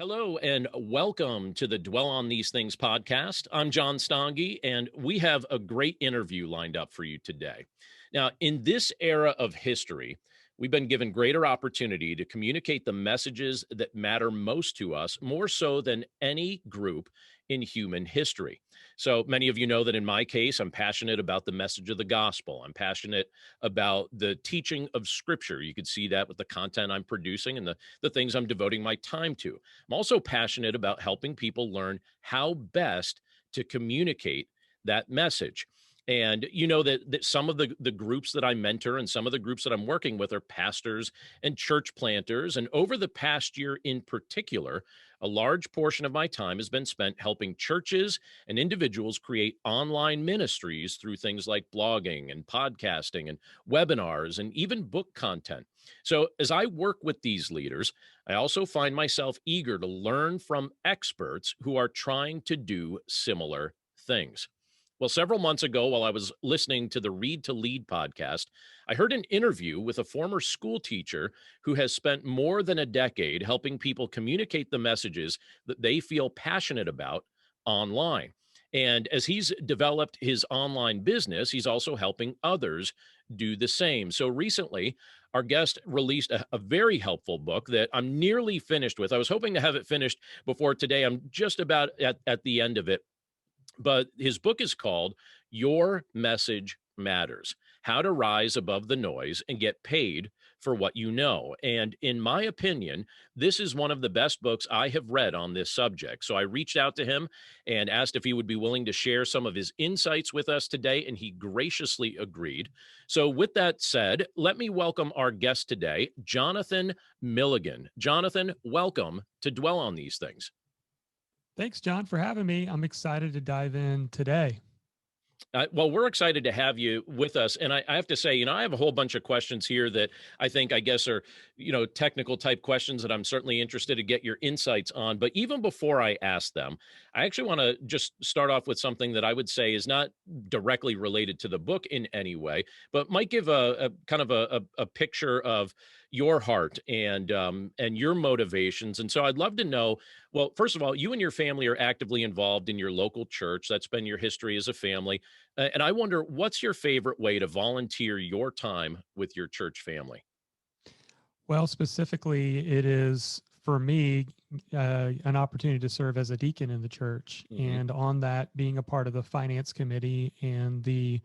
Hello and welcome to the Dwell on These Things podcast. I'm John Stange, and we have a great interview lined up for you today. Now, in this era of history, we've been given greater opportunity to communicate the messages that matter most to us, more so than any group in human history. So many of you know that in my case, I'm passionate about the message of the gospel. I'm passionate about the teaching of scripture. You could see that with the content I'm producing and the things I'm devoting my time to. I'm also passionate about helping people learn how best to communicate that message. And you know that some of the groups that I mentor and some of the groups that I'm working with are pastors and church planters. And over the past year in particular, a large portion of my time has been spent helping churches and individuals create online ministries through things like blogging and podcasting and webinars and even book content. So as I work with these leaders, I also find myself eager to learn from experts who are trying to do similar things. Well, several months ago, while I was listening to the Read to Lead podcast, I heard an interview with a former school teacher who has spent more than a decade helping people communicate the messages that they feel passionate about online. And as he's developed his online business, he's also helping others do the same. So recently, our guest released a very helpful book that I'm nearly finished with. I was hoping to have it finished before today. I'm just about at the end of it. But his book is called Your Message Matters: How to Rise Above the Noise and Get Paid for What You Know. And in my opinion, this is one of the best books I have read on this subject. So I reached out to him and asked if he would be willing to share some of his insights with us today, and he graciously agreed. So with that said, let me welcome our guest today, Jonathan Milligan. Jonathan, welcome to Dwell on These Things. Thanks, John, for having me. I'm excited to dive in today. Well, we're excited to have you with us. And I have to say, I have a whole bunch of questions here that I guess are, technical type questions that I'm certainly interested to get your insights on. But even before I ask them, I actually want to just start off with something that I would say is not directly related to the book in any way, but might give a kind of a picture of your heart and your motivations. And so I'd love to know, well, first of all, you and your family are actively involved in your local church. That's been your history as a family. And I wonder, what's your favorite way to volunteer your time with your church family? Well, specifically, it is for me an opportunity to serve as a deacon in the church, Hmm. and on that, being a part of the finance committee. And the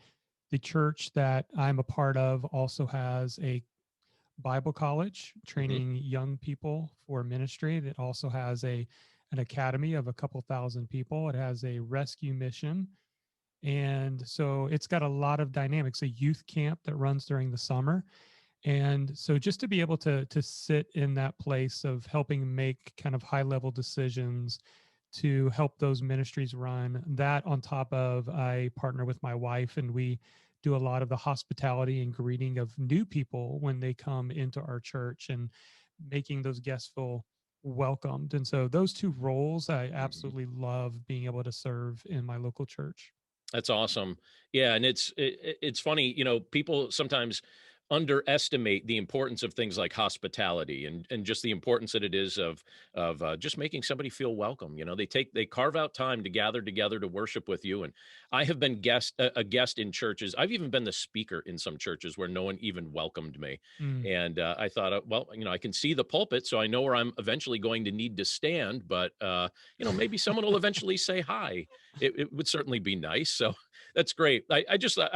church that I'm a part of also has a Bible college Hmm. training young people for ministry. It also has an academy of a couple thousand people. It has a rescue mission. And so it's got a lot of dynamics, a youth camp that runs during the summer. And so just to be able to sit in that place of helping make kind of high level decisions to help those ministries run, that on top of I partner with my wife, and we do a lot of the hospitality and greeting of new people when they come into our church and making those guests feel welcomed. And so those two roles I Hmm. absolutely love being able to serve in my local church. That's awesome. Yeah, and it's funny, people sometimes underestimate the importance of things like hospitality and just the importance that it is of just making somebody feel welcome. They carve out time to gather together to worship with you. And I have been a guest in churches. I've even been the speaker in some churches where no one even welcomed me. Mm. And I thought, well, I can see the pulpit, so I know where I'm eventually going to need to stand. But maybe someone will eventually say hi. It would certainly be nice. So that's great. I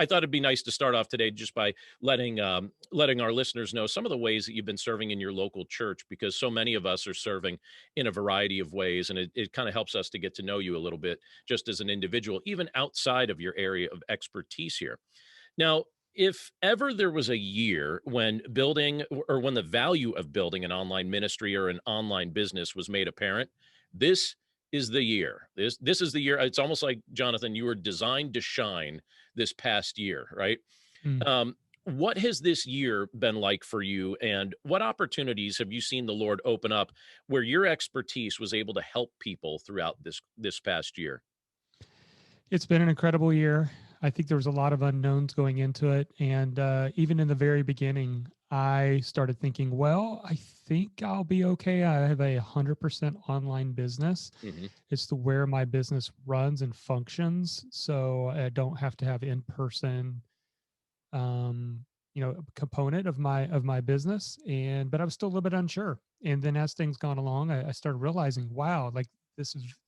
thought it'd be nice to start off today just by letting our listeners know some of the ways that you've been serving in your local church, because so many of us are serving in a variety of ways, and it kind of helps us to get to know you a little bit just as an individual, even outside of your area of expertise here. Now, if ever there was a year when building or when the value of building an online ministry or an online business was made apparent, this is the year. This is the year. It's almost like, Jonathan, you were designed to shine this past year, right? Mm. Um, what has this year been like for you, and what opportunities have you seen the Lord open up where your expertise was able to help people throughout this past year? It's been an incredible year. I think there was a lot of unknowns going into it. And even in the very beginning, I started thinking, well, I think I'll be okay. I have a 100% online business. Hmm. It's the where my business runs and functions. So I don't have to have in-person, um, component of my business. And, but I was still a little bit unsure. And then as things gone along, I started realizing, wow, like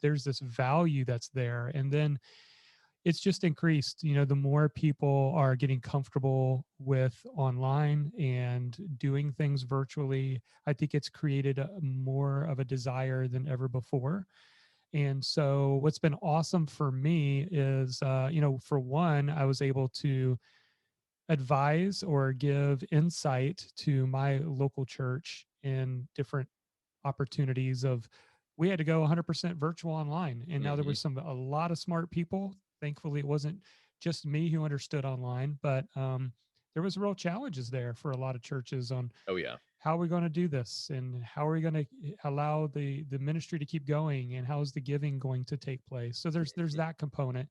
there's this value that's there. And then it's just increased. The more people are getting comfortable with online and doing things virtually, I think it's created more of a desire than ever before. And so what's been awesome for me is, for one, I was able to advise or give insight to my local church in different opportunities of, we had to go 100% virtual online, and now there Hmm. was a lot of smart people. Thankfully it wasn't just me who understood online, but there was real challenges there for a lot of churches on Oh yeah. how are we going to do this, and how are we going to allow the ministry to keep going, and how is the giving going to take place. So there's Mhm. that component.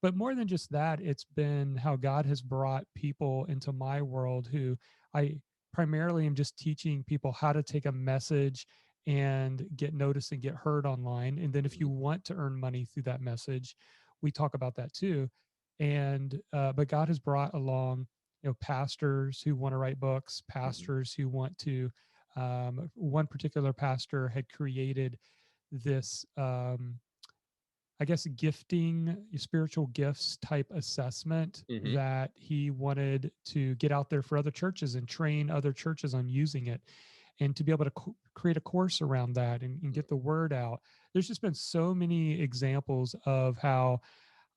But more than just that, it's been how God has brought people into my world who I primarily am just teaching people how to take a message and get noticed and get heard online. And then if you Mhm. want to earn money through that message, we talk about that too. And but God has brought along, pastors who want to write books, Mhm. pastors who want to. One particular pastor had created this, I guess, gifting, spiritual gifts type assessment Mhm. that he wanted to get out there for other churches and train other churches on using it, and to be able to create a course around that, and get the word out. There's just been so many examples of how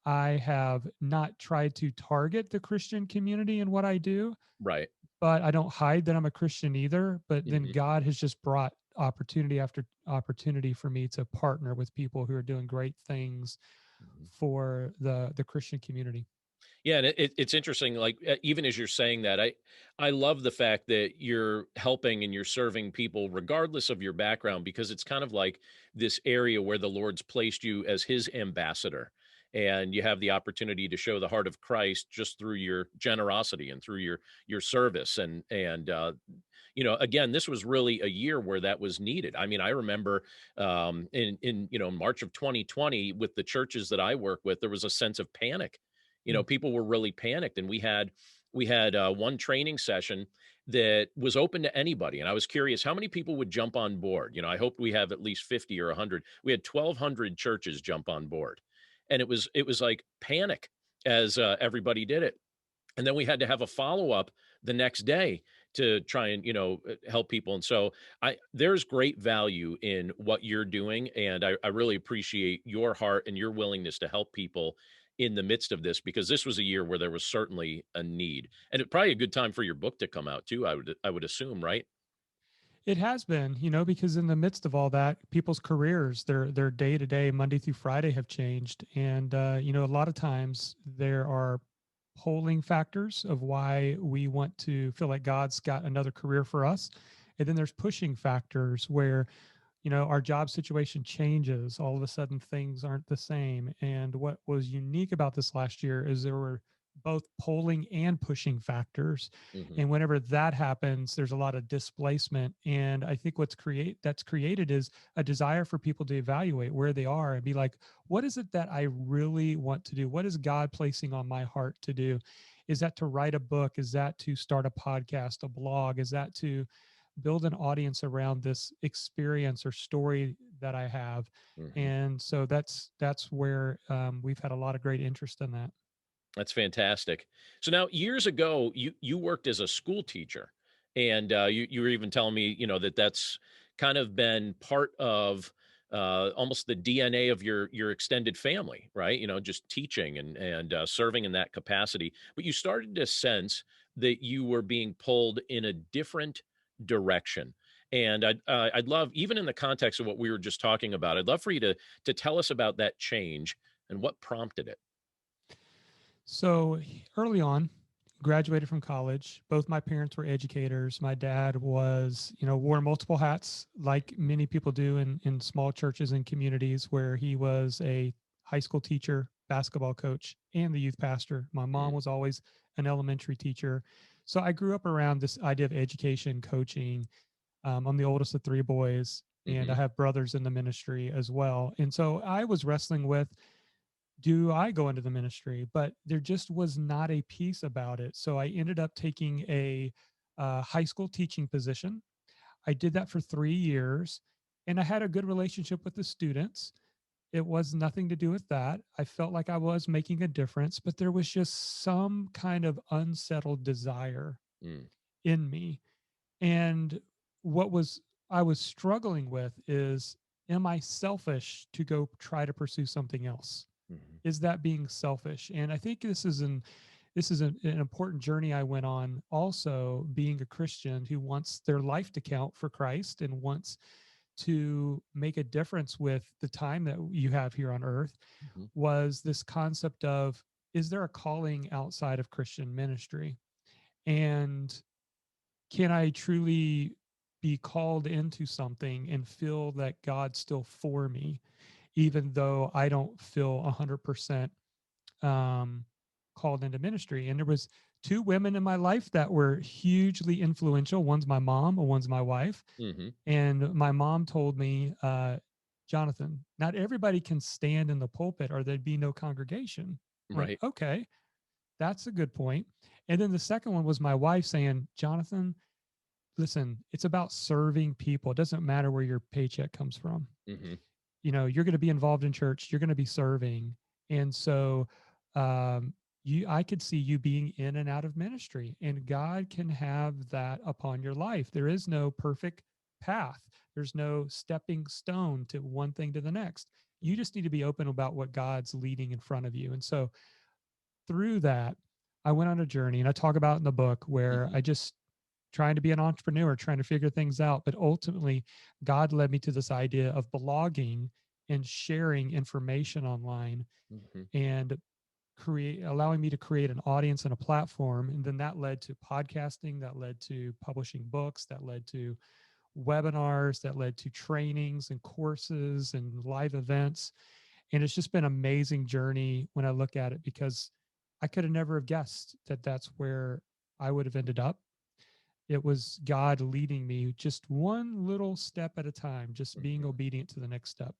I have not tried to target the Christian community in what I do, Right. but I don't hide that I'm a Christian either. But then Mhm. God has just brought opportunity after opportunity for me to partner with people who are doing great things Mhm. for the Christian community. Yeah, and it's interesting. Like even as you're saying that, I love the fact that you're helping and you're serving people regardless of your background, because it's kind of like this area where the Lord's placed you as His ambassador, and you have the opportunity to show the heart of Christ just through your generosity and through your service. And again, this was really a year where that was needed. I mean, I remember in March of 2020 with the churches that I work with, there was a sense of panic. Mm. People were really panicked, and we had one training session that was open to anybody, and I was curious how many people would jump on board. I hope we have at least 50 or 100. We had 1,200 churches jump on board, and it was like panic as everybody did it. And then we had to have a follow-up the next day to try and help people. And so there's great value in what you're doing, and I really appreciate your heart and your willingness to help people in the midst of this, because this was a year where there was certainly a need, and it probably a good time for your book to come out too, I would assume, right? It has been, because in the midst of all that, people's careers, their day to day, Monday through Friday, have changed, and a lot of times there are polling factors of why we want to feel like God's got another career for us, and then there's pushing factors where our job situation changes. All of a sudden, things aren't the same. And what was unique about this last year is there were both polling and pushing factors. Hmm. And whenever that happens, there's a lot of displacement. And I think that's created is a desire for people to evaluate where they are and be like, what is it that I really want to do? What is God placing on my heart to do? Is that to write a book? Is that to start a podcast, a blog? Is that to build an audience around this experience or story that I have? Hmm. And so that's where we've had a lot of great interest in that. That's fantastic. So now, years ago, you worked as a school teacher, and you were even telling me, that's kind of been part of almost the DNA of your extended family, right? Just teaching and serving in that capacity. But you started to sense that you were being pulled in a different direction. And I'd love, even in the context of what we were just talking about, I'd love for you to tell us about that change and what prompted it. So early on, graduated from college. Both my parents were educators. My dad was, wore multiple hats like many people do in small churches and communities, where he was a high school teacher, basketball coach, and the youth pastor. My mom Mm. was always an elementary teacher. So I grew up around this idea of education, coaching. I'm the oldest of three boys, and I Hmm. have brothers in the ministry as well. And so I was wrestling with, do I go into the ministry? But there just was not a piece about it. So I ended up taking a high school teaching position. I did that for 3 years, and I had a good relationship with the students. It was nothing to do with that. I felt like I was making a difference, but there was just some kind of unsettled desire Mm. in me. And what was I was struggling with is, am I selfish to go try to pursue something else? Hmm. Is that being selfish? And I think this is an important journey I went on, also being a Christian who wants their life to count for Christ and wants to make a difference with the time that you have here on earth. Hmm. Was this concept of, is there a calling outside of Christian ministry? And can I truly be called into something and feel that God's still for me, even though I don't feel 100% um, called into ministry? And there was two women in my life that were hugely influential. One's my mom, and one's my wife. Hmm. And my mom told me, Jonathan, not everybody can stand in the pulpit or there'd be no congregation. I went, Right. okay, that's a good point. And then the second one was my wife saying, Jonathan, listen, it's about serving people. It doesn't matter where your paycheck comes from. Hmm. You're going to be involved in church, you're going to be serving. And so, um, I could see you being in and out of ministry, and God can have that upon your life. There is no perfect path. There's no stepping stone to one thing to the next. You just need to be open about what God's leading in front of you. And so through that, I went on a journey, and I talk about in the book where Hmm. I just trying to be an entrepreneur, trying to figure things out. But ultimately, God led me to this idea of blogging and sharing information online, Hmm. and allowing me to create an audience and a platform. And then that led to podcasting, that led to publishing books, that led to webinars, that led to trainings and courses and live events. And it's just been an amazing journey when I look at it, because I could have never have guessed that that's where I would have ended up. It was God leading me just one little step at a time, just being Hmm. obedient to the next step.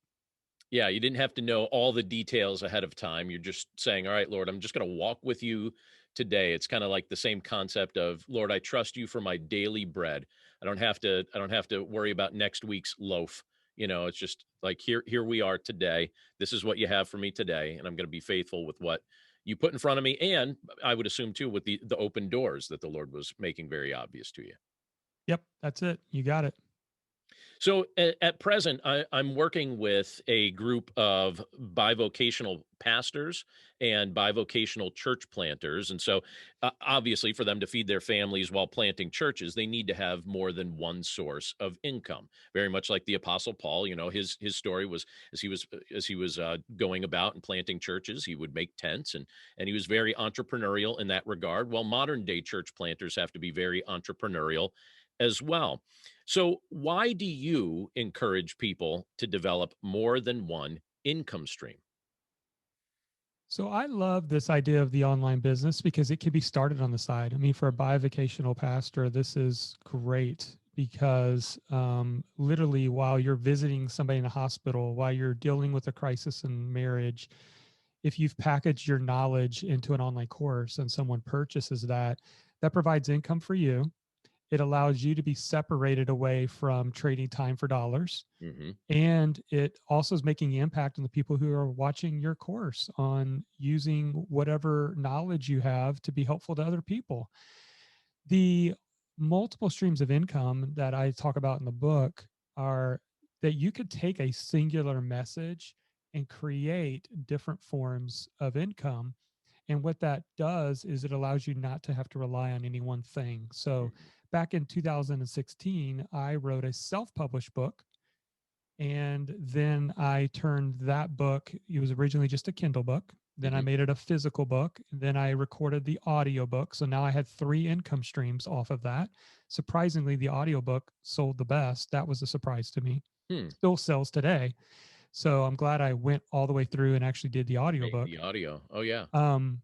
Yeah, you didn't have to know all the details ahead of time. You're just saying, "All right, Lord, I'm just going to walk with you today." It's kind of like the same concept of, "Lord, I trust you for my daily bread. I don't have to worry about next week's loaf." It's just like, here we are today. This is what you have for me today, and I'm going to be faithful with what you put in front of me, and I would assume too with the open doors that the Lord was making very obvious to you. Yep, that's it. You got it. So at present, I'm working with a group of bivocational pastors and bivocational church planters. And so, obviously, for them to feed their families while planting churches, they need to have more than one source of income. Very much like the Apostle Paul, his story was as he was going about and planting churches, he would make tents, and he was very entrepreneurial in that regard. Well, modern day church planters have to be very entrepreneurial as well. So, why do you encourage people to develop more than one income stream? So I love this idea of the online business because it can be started on the side. I mean, for a bivocational pastor, this is great because literally, while you're visiting somebody in a hospital, while you're dealing with a crisis in marriage, if you've packaged your knowledge into an online course and someone purchases that, that provides income for you. It allows you to be separated away from trading time for dollars. Hmm. And it also is making the impact on the people who are watching your course on using whatever knowledge you have to be helpful to other people. The multiple streams of income that I talk about in the book are that you could take a singular message and create different forms of income. And what that does is it allows you not to have to rely on any one thing. So Hmm. back in 2016, I wrote a self published book, and then I turned that book, it was originally just a Kindle book. Then I Hmm. made it a physical book. And then I recorded the audio book. So now I had three income streams off of that. Surprisingly, the audio book sold the best. That was a surprise to me. Hmm. Still sells today. So I'm glad I went all the way through and actually did the audio Right, book. the audio. Oh, yeah. Um,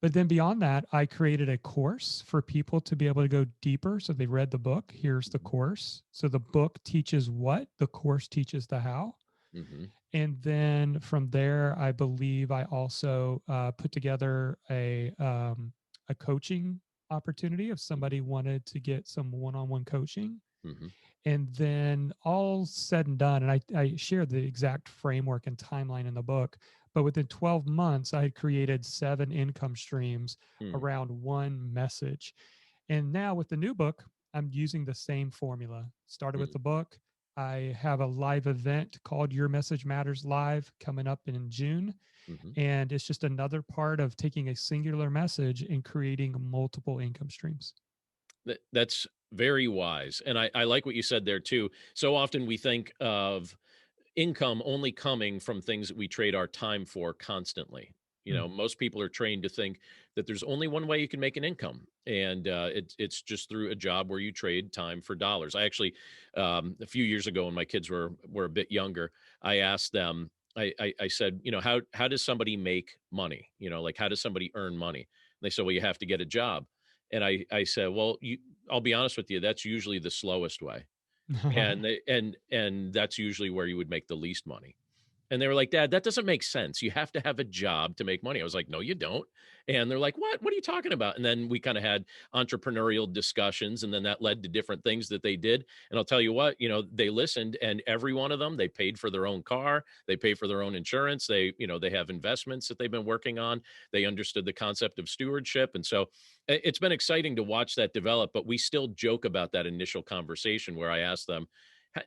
But then beyond that, I created a course for people to be able to go deeper. So they read the book. Here's the course. So the book teaches what, the course teaches the how. Mm-hmm. And then from there, I believe I also put together a coaching opportunity if Mm-hmm. somebody wanted to get some one-on-one coaching. Mm-hmm. And then all said and done, and I share the exact framework and timeline in the book, but within 12 months, I had created 7 income streams Mm. around one message. And now with the new book, I'm using the same formula. Started with Mm. the book. I have a live event called Your Message Matters Live coming up in June. Mm-hmm. And it's just another part of taking a singular message and creating multiple income streams. That's very wise. And I like what you said there too. So often we think of income only coming from things that we trade our time for constantly. You Mm. know, most people are trained to think that there's only one way you can make an income, and it's just through a job where you trade time for dollars. I actually, a few years ago, when my kids were a bit younger, I asked them. I said, you know, how does somebody make money? You know, like how does somebody earn money? And they said, well, you have to get a job. And I said, well, I'll be honest with you, that's usually the slowest way, and that's usually where you would make the least money. And they were like, "Dad, that doesn't make sense. You have to have a job to make money." I was like, "No, you don't." And they're like, "What? What are you talking about?" And then we kind of had entrepreneurial discussions, and then that led to different things that they did. And I'll tell you what, you know, they listened, and every one of them, they paid for their own car, they pay for their own insurance, they, you know, they have investments that they've been working on. They understood the concept of stewardship, and so it's been exciting to watch that develop. But we still joke about that initial conversation where I asked them,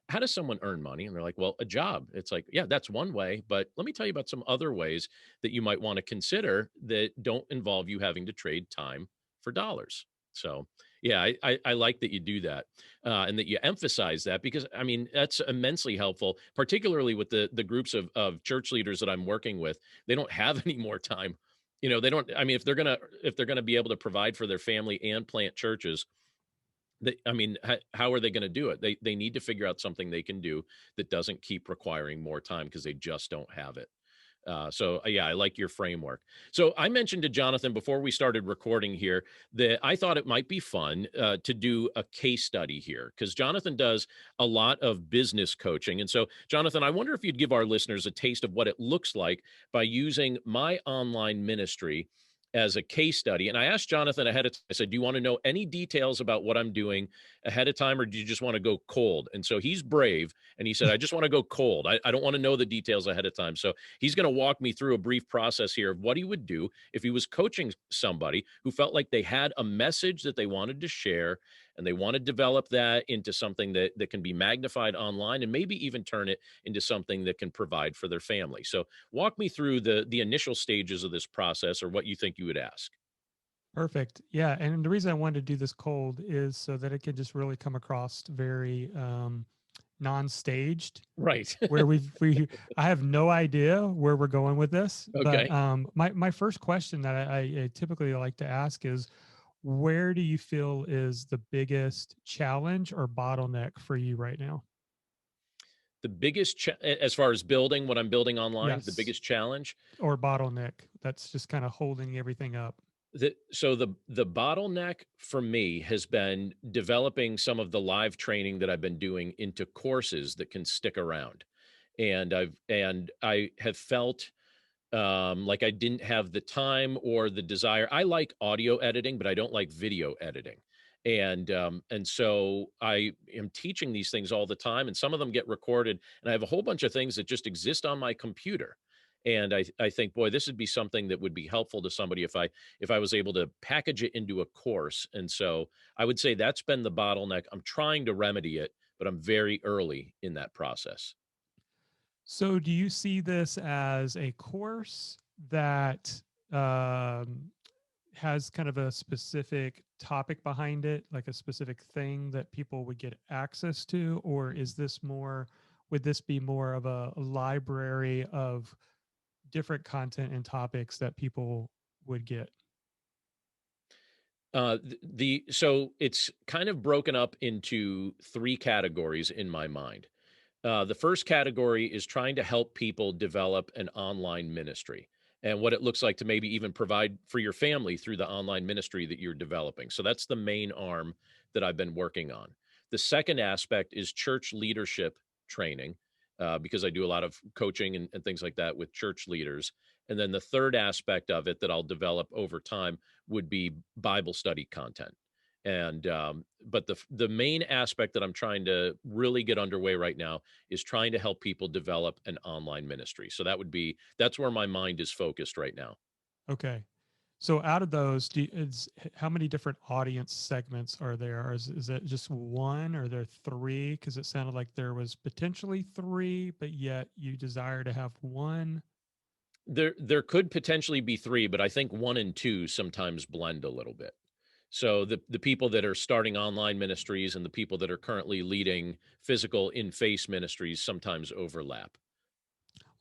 how does someone earn money? And they're like, well, a job. It's like, yeah, that's one way. But let me tell you about some other ways that you might want to consider that don't involve you having to trade time for dollars. So, yeah, I like that you do that and that you emphasize that because, I mean, that's immensely helpful, particularly with the groups of church leaders that I'm working with. They don't have any more time. You know, they don't. I mean, if they're gonna be able to provide for their family and plant churches, I mean, how are they going to do it? They need to figure out something they can do that doesn't keep requiring more time because they just don't have it. Yeah, I like your framework. So I mentioned to Jonathan before we started recording here that I thought it might be fun to do a case study here because Jonathan does a lot of business coaching. And so, Jonathan, I wonder if you'd give our listeners a taste of what it looks like by using my online ministry as a case study. And I asked Jonathan ahead of time, I said, do you want to know any details about what I'm doing ahead of time, or do you just want to go cold? And so he's brave. And he said, I just want to go cold. I don't want to know the details ahead of time. So he's going to walk me through a brief process here of what he would do if he was coaching somebody who felt like they had a message that they wanted to share and they want to develop that into something that can be magnified online and maybe even turn it into something that can provide for their family. So walk me through the initial stages of this process or what you think you would ask. Perfect. Yeah. And the reason I wanted to do this cold is so that it can just really come across very non-staged, Right. where we I have no idea where we're going with this, but Okay. my first question that I typically like to ask is, where do you feel is the biggest challenge or bottleneck for you right now? The biggest, as far as building what I'm building online, the Yes, biggest challenge. or bottleneck that's just kind of holding everything up. So the bottleneck for me has been developing some of the live training that I've been doing into courses that can stick around. And I have felt like I didn't have the time or the desire. I like audio editing, but I don't like video editing. And so I am teaching these things all the time, and some of them get recorded, and I have a whole bunch of things that just exist on my computer. And I think, boy, this would be something that would be helpful to somebody if I was able to package it into a course. And so I would say that's been the bottleneck. I'm trying to remedy it, but I'm very early in that process. So, do you see this as a course that um, has kind of a specific topic behind it, like a specific thing that people would get access to? Or is this more, would this be more of a library of different content and topics that people would get? So it's kind of broken up into three categories in my mind. The first category is trying to help people develop an online ministry. and what it looks like to maybe even provide for your family through the online ministry that you're developing. So that's the main arm that I've been working on. The second aspect is church leadership training, because I do a lot of coaching and things like that with church leaders. And then the third aspect of it that I'll develop over time would be Bible study content. And but the main aspect that I'm trying to really get underway right now is trying to help people develop an online ministry. So that's where my mind is focused right now. Okay. So out of those, how many different audience segments are there? Or is it just one, or are there three? Because it sounded like there was potentially three, but yet you desire to have one. There could potentially be three, but I think one and two sometimes blend a little bit. So the people that are starting online ministries and the people that are currently leading physical in-face ministries sometimes overlap.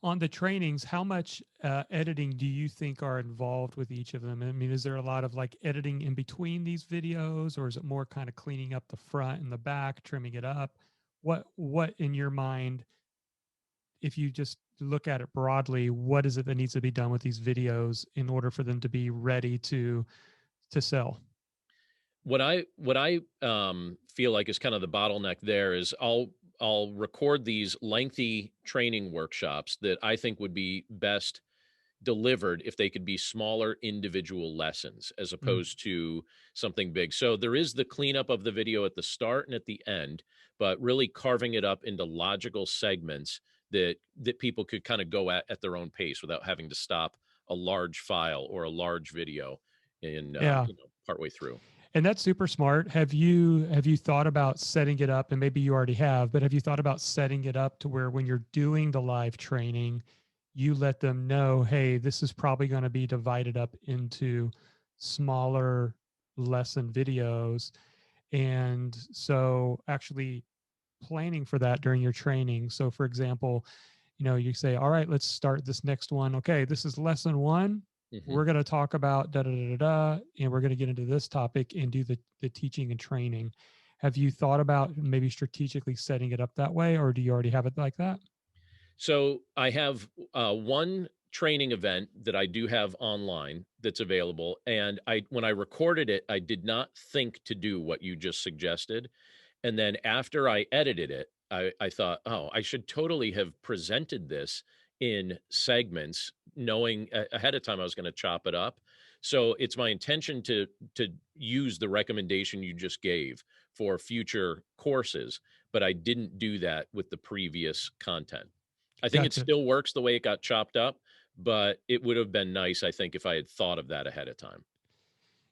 On the trainings, how much editing do you think are involved with each of them? I mean, is there a lot of like editing in between these videos, or is it more kind of cleaning up the front and the back, trimming it up? What in your mind, if you just look at it broadly, what is it that needs to be done with these videos in order for them to be ready to sell? What I feel like is kind of the bottleneck there is I'll record these lengthy training workshops that I think would be best delivered if they could be smaller individual lessons as Mm. opposed to something big. So there is the cleanup of the video at the start and at the end, but really carving it up into logical segments that people could kind of go at their own pace without having to stop a large file or a large video in Yeah. partway through. And that's super smart. Have you thought about setting it up, and maybe you already have, but have you thought about setting it up to where when you're doing the live training, you let them know, hey, this is probably going to be divided up into smaller lesson videos. And so actually planning for that during your training. So for example, you say, all right, let's start this next one. Okay, this is lesson one. Mhm. We're going to talk about da da da da da, and we're going to get into this topic and do the teaching and training. Have you thought about maybe strategically setting it up that way, or do you already have it like that? So I have one training event that I do have online that's available, and when I recorded it, I did not think to do what you just suggested, and then after I edited it, I thought, oh, I should totally have presented this in segments, knowing ahead of time I was going to chop it up. So it's my intention to use the recommendation you just gave for future courses, but I didn't do that with the previous content. I think it Gotcha. still works the way it got chopped up, but it would have been nice, I think, if I had thought of that ahead of time.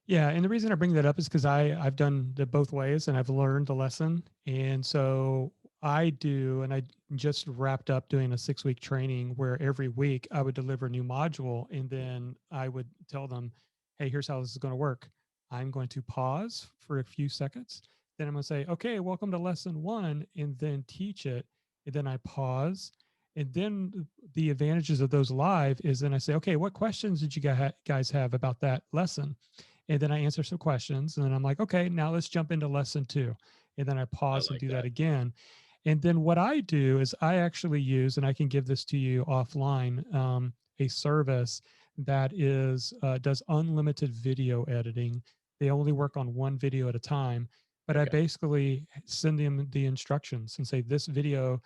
Yeah, and the reason I bring that up is because I've done it both ways, and I've learned the lesson. And so I do, and I just wrapped up doing a 6 week training where every week I would deliver a new module, and then I would tell them, "Hey, here's how this is going to work. I'm going to pause for a few seconds, then I'm going to say, okay, welcome to lesson one, and then teach it, and then I pause." And then the advantages of those live is then I say, okay, what questions did you guys have about that lesson? And then I answer some questions, and then I'm like, okay, now let's jump into lesson two. And then I I pause and like do that that. again. And then what I do is I actually use, and I can give this to you offline, a service that is does unlimited video editing. They only work on one video at a time, but I Okay. basically send them the instructions and say, this video,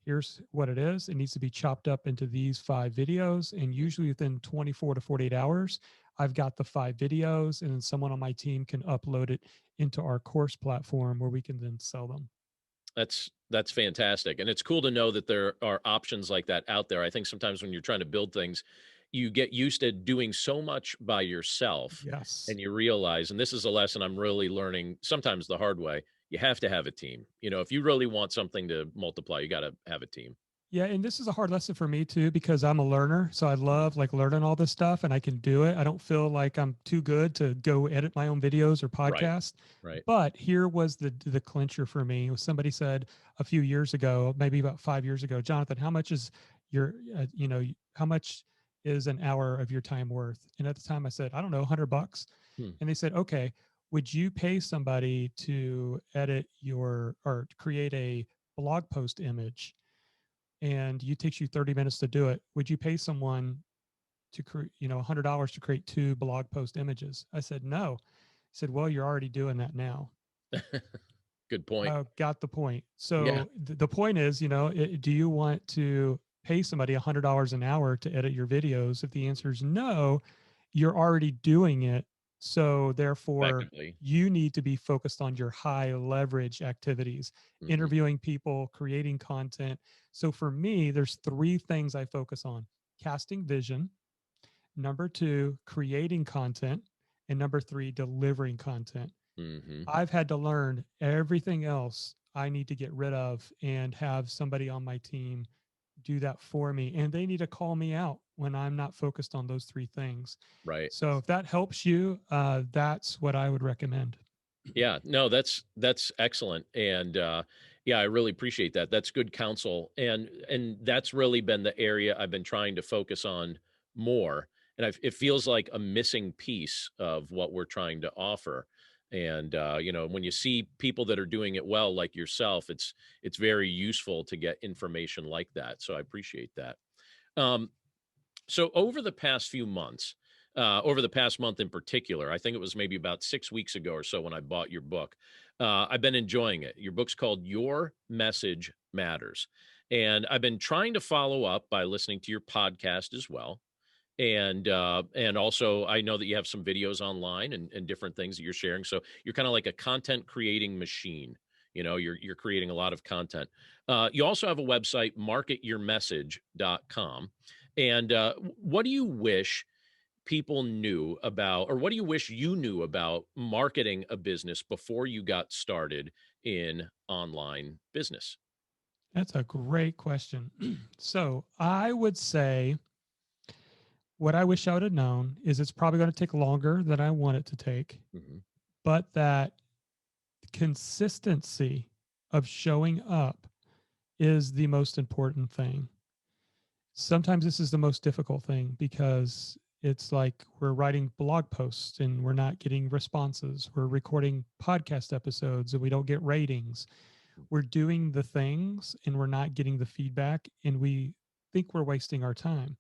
here's what it is. It needs to be chopped up into these 5 videos. And Mm. usually within 24 to 48 hours, I've got the 5 videos, and then someone on my team can upload it into our course platform where we can then sell them. That's fantastic, and it's cool to know that there are options like that out there. I think sometimes when you're trying to build things, you get used to doing so much by yourself, Yes. and you realize, and this is a lesson I'm really learning sometimes the hard way, you have to have a team. If you really want something to multiply, you gotta have a team. Yeah, and this is a hard lesson for me too because I'm a learner, so I love like learning all this stuff and I can do it. I don't feel like I'm too good to go edit my own videos or Right, podcasts. right. But here was the clincher for me. Somebody said a few years ago, maybe about 5 years ago, Jonathan, how much is your how much is an hour of your time worth? And at the time I said, I don't know, $100. Hmm. And they said, okay, would you pay somebody to edit your or create a blog post image, and it takes you 30 minutes to do it? Would you pay someone to create, $100 to create 2 blog post images. I said, no. He said, well, you're already doing that now. Good point. I got the point. Yeah. So the point is, do you want to pay somebody $100 an hour to edit your videos? If the answer is no, you're already doing it. So therefore, Effectively. you need to be focused on your high leverage activities, Hmm. interviewing people, creating content. So for me, there's 3 things I focus on: casting vision, number 2, creating content, and number 3, delivering content. Hmm. I've had to learn everything else I need to get rid of and have somebody on my team do that for me. And they need to call me out when I'm not focused on those 3 things. Right. So if that helps you, that's what I would recommend. Yeah, no, that's excellent, and yeah, I really appreciate that. That's good counsel, and that's really been the area I've been trying to focus on more, and it feels like a missing piece of what we're trying to offer. And when you see people that are doing it well, like yourself, it's very useful to get information like that. So I appreciate that. Um, so over the past few months, over the past month in particular, I think it was maybe about 6 weeks ago or so when I bought your book. I've been enjoying it. Your book's called Your Message Matters. And I've been trying to follow up by listening to your podcast as well. And also I know that you have some videos online and different things that you're sharing. So you're kind of like a content creating machine. You're creating a lot of content. You also have a website, marketyourmessage.com. And what do you wish people knew about, or what do you wish you knew about marketing a business before you got started in online business? That's a great question. So I would say what I wish I would have known is it's probably going to take longer than I want it to take, Hmm. but that consistency of showing up is the most important thing. Sometimes this is the most difficult thing because it's like we're writing blog posts and we're not getting responses. We're recording podcast episodes and we don't get ratings. We're doing the things and we're not getting the feedback, and we think we're wasting our time.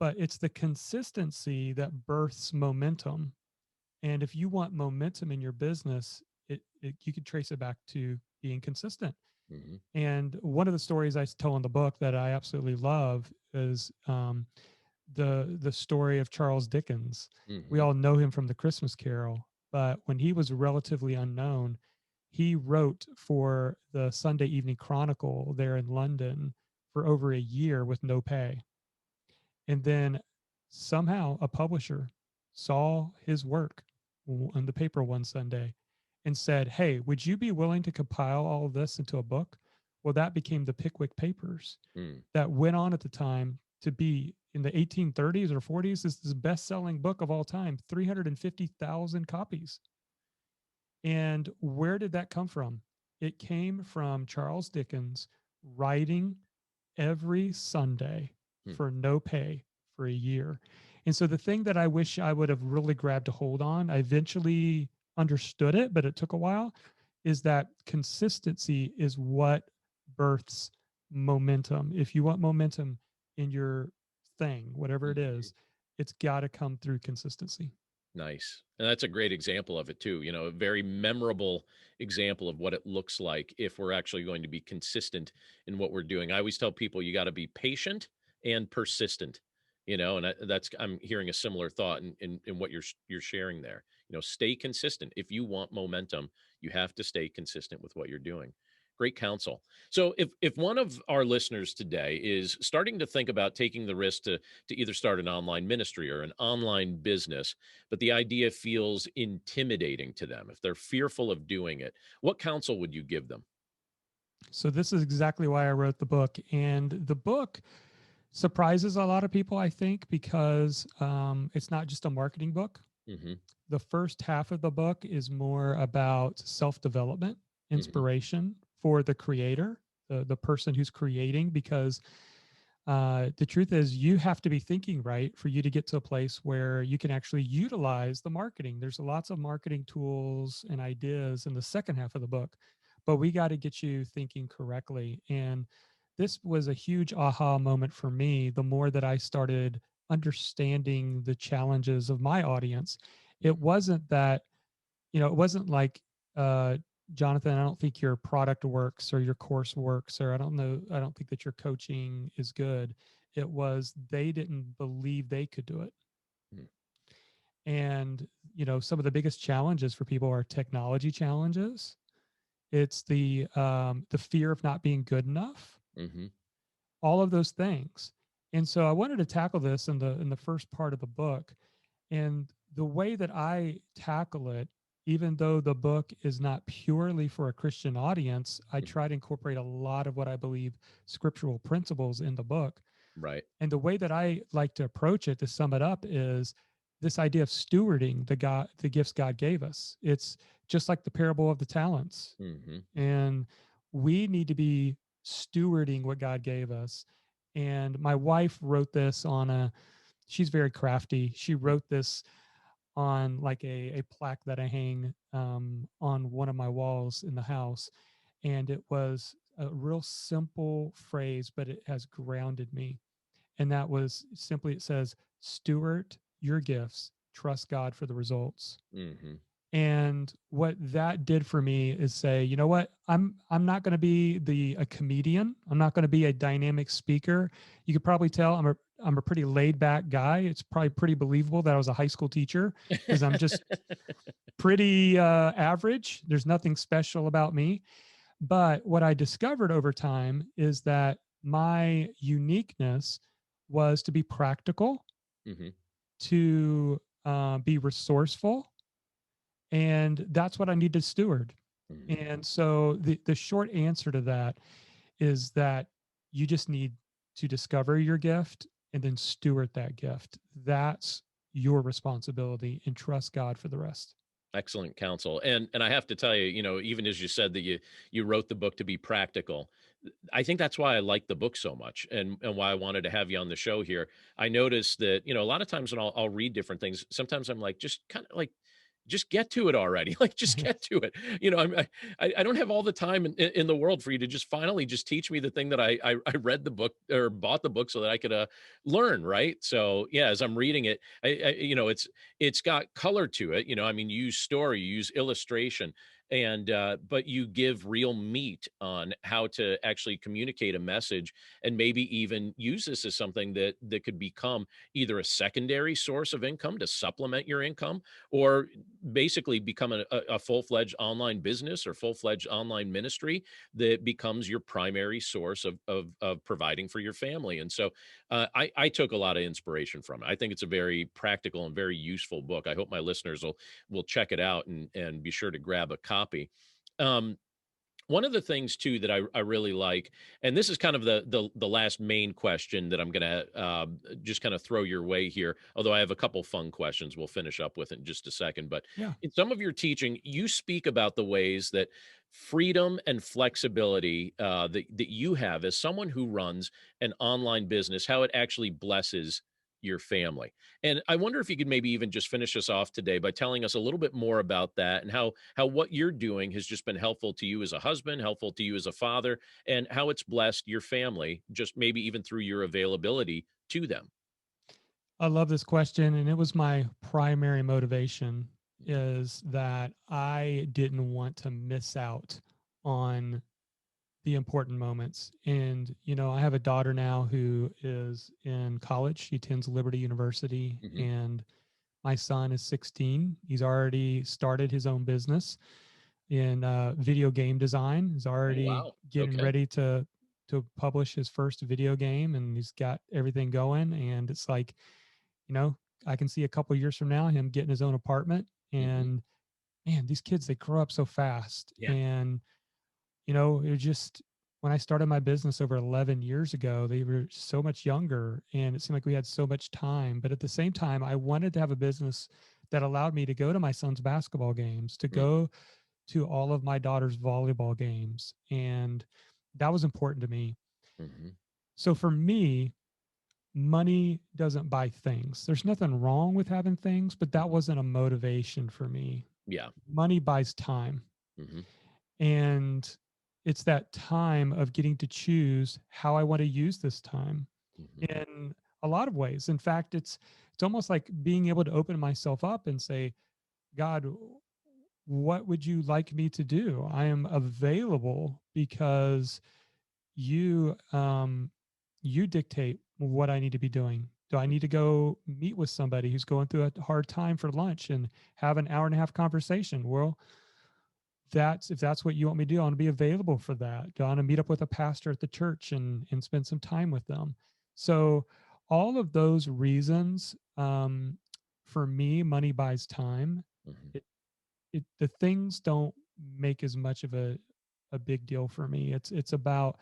But it's the consistency that births momentum. And if you want momentum in your business, you could trace it back to being consistent. Hmm. And one of the stories I tell in the book that I absolutely love is the story of Charles Dickens. We Hmm. all know him from The Christmas Carol, but when he was relatively unknown, he wrote for the Sunday Evening Chronicle there in London for over a year with no pay. And then somehow a publisher saw his work in the paper one Sunday and said, "Hey, would you be willing to compile all of this into a book?" Well, that became the Pickwick Papers, Mm. that went on at the time to be in the 1830s or 40s. This is the best selling book of all time, 350,000 copies. And where did that come from? It came from Charles Dickens writing every Sunday Mm. for no pay for a year. And so the thing that I wish I would have really grabbed a hold on, I eventually understood it, but it took a while, is that consistency is what births momentum. If you want momentum in your thing, whatever it Mhm. is, it's got to come through consistency. Nice. And that's a great example of it too. A very memorable example of what it looks like if we're actually going to be consistent in what we're doing. I always tell people you got to be patient and persistent, and I'm hearing a similar thought in what you're sharing there. Stay consistent. If you want momentum, you have to stay consistent with what you're doing. Great counsel. So if one of our listeners today is starting to think about taking the risk to either start an online ministry or an online business, but the idea feels intimidating to them, if they're fearful of doing it, what counsel would you give them? So this is exactly why I wrote the book. And the book surprises a lot of people, I think, because it's not just a marketing book. Hmm. The first half of the book is more about self development, Hmm. inspiration for the creator, the person who's creating, because the truth is you have to be thinking right for you to get to a place where you can actually utilize the marketing. There's lots of marketing tools and ideas in the second half of the book, but we got to get you thinking correctly. And this was a huge aha moment for me the more that I started understanding the challenges of my audience. It Mm, wasn't that, it wasn't like, uh, Jonathan, I don't think your product works or your course works, or I don't know, I don't think that your coaching is good. It was they didn't believe they could do it. mm, And, some of the biggest challenges for people are technology challenges. It's the fear of not being good enough, mhm, all of those things. And so I wanted to tackle this in the first part of the book. And the way that I tackle it, even though the book is not purely for a Christian audience, I mhm. try to incorporate a lot of what I believe scriptural principles in the book. Right. And the way that I like to approach it, to sum it up, is this idea of stewarding the gifts God gave us. It's just like the parable of the talents. Mhm, And we need to be stewarding what God gave us. And my wife wrote this she's very crafty. She mm, wrote this on like a plaque that I hang on one of my walls in the house. And it was a real simple phrase, but it has grounded me. And that was simply, it says, steward your gifts, trust God for the results. mhm. And what that did for me is say, you know what, I'm not going to be a comedian. I'm not going to be a dynamic speaker. You could probably tell I'm a pretty laid back guy. It's probably pretty believable that I was a high school teacher, because I'm just pretty average. There's nothing special about me. But what I discovered over time is that my uniqueness was to be practical, Mhm, to be resourceful, and that's what I need to steward. mhm. And so the short answer to that is that you just need to discover your gift and then steward that gift. That's your responsibility, and trust God for the rest. Excellent counsel. And I have to tell you, even as you said that you wrote the book to be practical, I think that's why I like the book so much, and why I wanted to have you on the show here. I noticed that, a lot of times when I'll read different things, sometimes I'm like, just kind of like, just get to it already. Like, just Yeah. get to it. I don't have all the time in the world for you to just finally just teach me the thing that I read the book or bought the book so that I could learn. Right. So yeah, as I'm reading it, it's got color to it. I mean, you use story, you use illustration, and but you give real meat on how to actually communicate a message, and maybe even use this as something that could become either a secondary source of income to supplement your income, or basically become a full-fledged online business or full-fledged online ministry that becomes your primary source of providing for your family. And so I took a lot of inspiration from it. I think it's a very practical and very useful book. I hope my listeners will check it out and be sure to grab a copy. Um, One of the things too that I really like, and this is kind of the last main question that I'm gonna just kind of throw your way here. Although I have a couple fun questions, we'll finish up with in just a second. But Yeah. in some of your teaching, you speak about the ways that freedom and flexibility that you have as someone who runs an online business, how it actually blesses your family. And I wonder if you could maybe even just finish us off today by telling us a little bit more about that, and how what you're doing has just been helpful to you as a husband, helpful to you as a father, and how it's blessed your family, just maybe even through your availability to them. I love this question, and it was my primary motivation, is that I didn't want to miss out on the important moments. And, I have a daughter now who is in college. She attends Liberty University, Mhm. and my son is 16. He's already started his own business in video game design. He's Oh, already wow. getting Okay. ready to publish his first video game, and he's got everything going. And it's like, you know, I can see a couple years from now him getting his own apartment. Mhm. And man, these kids, they grow up so fast. Yeah. And it just, when I started my business over 11 years ago, they were so much younger, and it seemed like we had so much time. But at the same time, I wanted to have a business that allowed me to go to my son's basketball games, to Mm, go to all of my daughter's volleyball games. And that was important to me. mhm. So for me, money doesn't buy things. There's nothing wrong with having things, but that Mhm. wasn't a motivation for me. Yeah. Money buys time. Mhm. And it's that time of getting to choose how I want to use this time. Mhm. And a lot of ways. In fact, it's almost like being able to open myself up and say, God, what would you like me to do? I am available because you dictate what I need to be doing. Do I need to go meet with somebody who's going through a hard time for lunch and have an hour and a half conversation? Well, that's if that's what you want me to do, I want to be available for that. Do I want to meet up with a pastor at the church and spend some time with them? So all of those reasons, for me, money buys time. Mhm. The things don't make as much of a big deal for me. It's about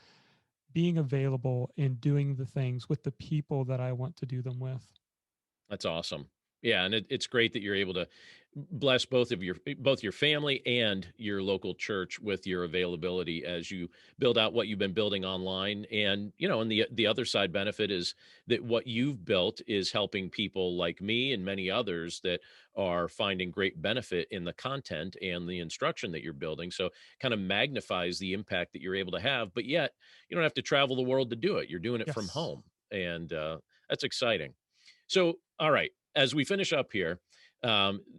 being available and doing the things with the people that I want to do them with. That's awesome. Yeah, and it's great that you're able to bless both your family and your local church with your availability as you build out what you've been building online. And and the other side benefit is that what you've built is helping people like me and many others that are finding great benefit in the content and the instruction that you're building. So kind of magnifies the impact that you're able to have, but yet you don't have to travel the world to do it. You're doing it from Yes. home, and that's exciting. So, all right, as we finish up here,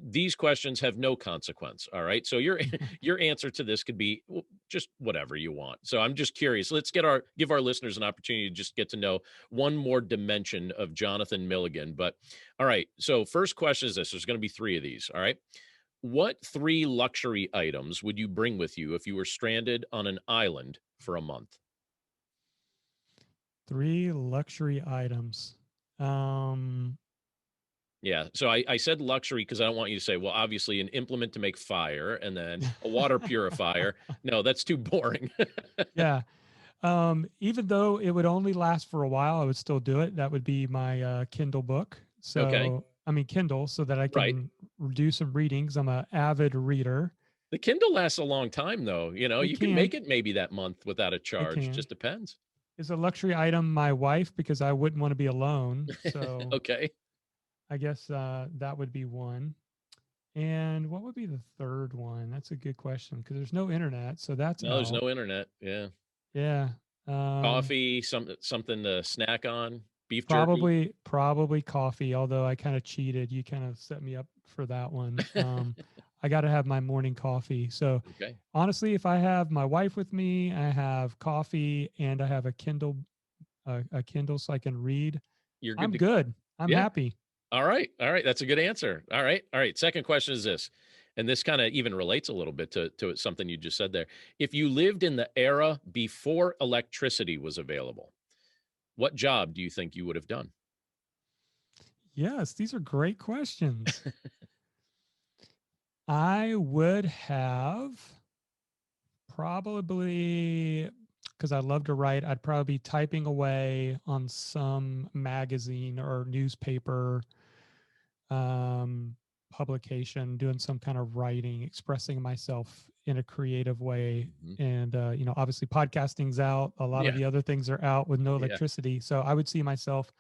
these questions have no consequence. All right, so your your answer to this could be just whatever you want. So I'm just curious. Let's give our listeners an opportunity to just get to know one more dimension of Jonathan Milligan. But all right, so first question is this: there's going to be three of these. All right, what three luxury items would you bring with you if you were stranded on an island for a month? Three luxury items. Um, Yeah. So I said luxury because I don't want you to say, well, obviously an implement to make fire and then a water purifier. No, that's too boring. yeah. Even though it would only last for a while, I would still do it. That would be my Kindle book. Okay. So, I mean, Kindle, so that I Right. can do some readings. I'm an avid reader. The Kindle lasts a long time though. It You can make can, it maybe that month without a it charge. can. Just depends. Is a luxury item my wife because I wouldn't want to be alone. So Okay. I guess that would be one. And what would be the third one? That's a good question because there's no internet, so that's No, there's out. no internet. Yeah. Yeah. Um, Coffee, something to snack on, beef jerky. probably coffee, although I kind of cheated. You kind of set me up for that one. I got to have my morning coffee. So Okay. honestly, if I have my wife with me, I have coffee and I have a Kindle so I can read, You're good I'm to good. I'm Yeah. happy. All right. All right. That's a good answer. All right. All right. Second question is this, and this kind of even relates a little bit to something you just said there. If you lived in the era before electricity was available, what job do you think you would have done? Yes, these are great questions. I would have probably, because I love to write, I'd probably be typing away on some magazine or newspaper um, publication, doing some kind of writing, expressing myself in a creative way. Mhm. And, obviously podcasting's out. A lot of Yeah. the other things are out with no Yeah. electricity. So I would see myself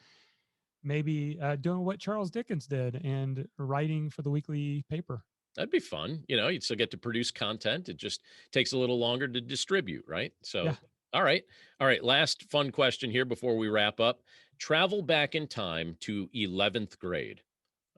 maybe doing what Charles Dickens did and writing for the weekly paper. That'd be fun. You'd still get to produce content. It just takes a little longer to distribute, right? Yeah. So, all right. All right. Last fun question here before we wrap up. Travel back in time to 11th grade.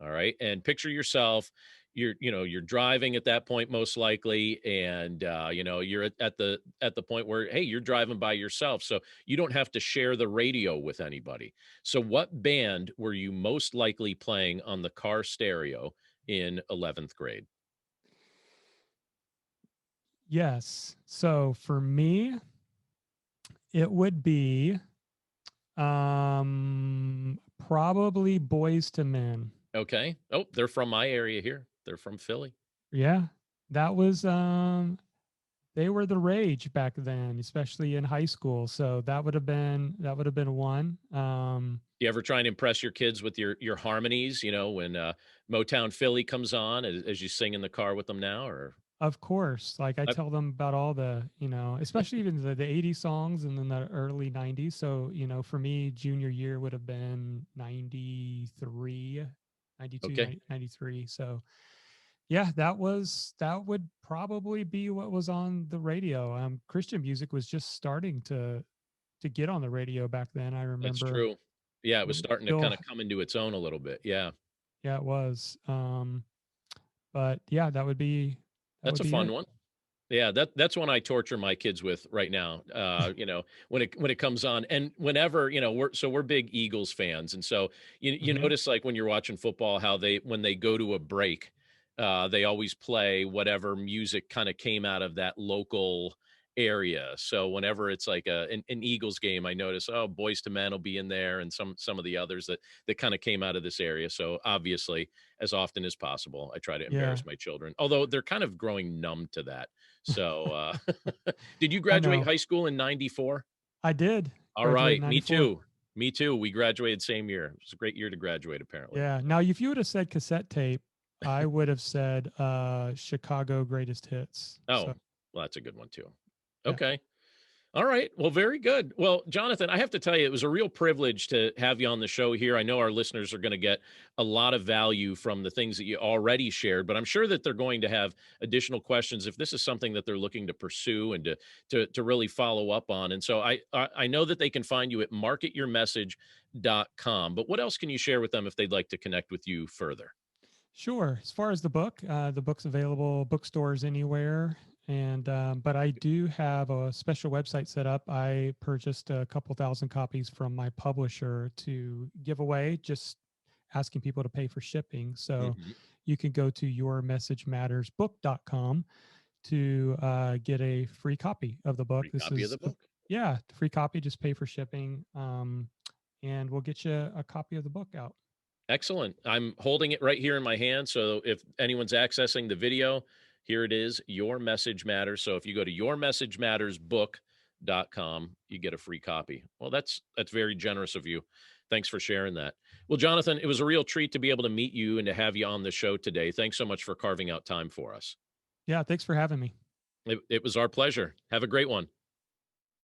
All right. And picture yourself, you're driving at that point, most likely. And, you're at the point where, hey, you're driving by yourself. So you don't have to share the radio with anybody. So what band were you most likely playing on the car stereo in 11th grade? Yes. So for me, it would be probably Boys to Men. Okay. Oh, they're from my area here. They're from Philly. Yeah. That was they were the rage back then, especially in high school. So that would have been one. You ever try and impress your kids with your harmonies, when Motown Philly comes on as you sing in the car with them now, or Of course, like I I, tell them about all the, especially even the 80s songs and then the early 90s. So, for me, junior year would have been 93, 92, okay. 93. So, yeah, that would probably be what was on the radio. Christian music was just starting to get on the radio back then. I That's remember. true. Yeah, it It was was starting to still, kinda come into its own a little bit. Yeah. yeah, it was. But yeah, that That's would a be fun it. one. Yeah, that's one I torture my kids with right now. When it comes on, and whenever we're big Eagles fans, and so you Hmm. notice like when you're watching football, how they when they go to a break, they always play whatever music kind of came out of that local area. So whenever it's like an Eagles game, I notice Boys to Men will be in there, and some of the others that kind of came out of this area. So obviously, as often as possible, I try to Yeah, embarrass my children, although they're kind of growing numb to that. So, did you I graduate know. high school in '94? I did All graduate in right, me 94. too. Me too. We graduated same year. It was a great year to graduate, apparently. Yeah. Now, if you would have said cassette tape, I would have said Chicago Greatest Hits. Oh, So, well, that's a good one too. yeah. Okay. All right. Well, very good. Well, Jonathan, I have to tell you, it was a real privilege to have you on the show here. I know our listeners are going to get a lot of value from the things that you already shared, but I'm sure that they're going to have additional questions if this is something that they're looking to pursue and to really follow up on. And so I know that they can find you at marketyourmessage.com. But what else can you share with them if they'd like to connect with you further? Sure. As far as the book's available bookstores anywhere. And but I do have a special website set up. I purchased a couple thousand copies from my publisher to give away, just asking people to pay for shipping. So Mhm. you can go to yourmessagemattersbook.com to get a free copy of the book. Free copy of the book. Yeah, free copy. Just pay for shipping, and we'll get you a copy of the book out. Excellent. I'm holding it right here in my hand. So if anyone's accessing the video, here it is. Your Message Matters. So if you go to yourmessagemattersbook.com, you get a free copy. Well, that's very generous of you. Thanks for sharing that. Well, Jonathan, it was a real treat to be able to meet you and to have you on the show today. Thanks so much for carving out time for us. Yeah, thanks for having me. It was our pleasure. Have a great one.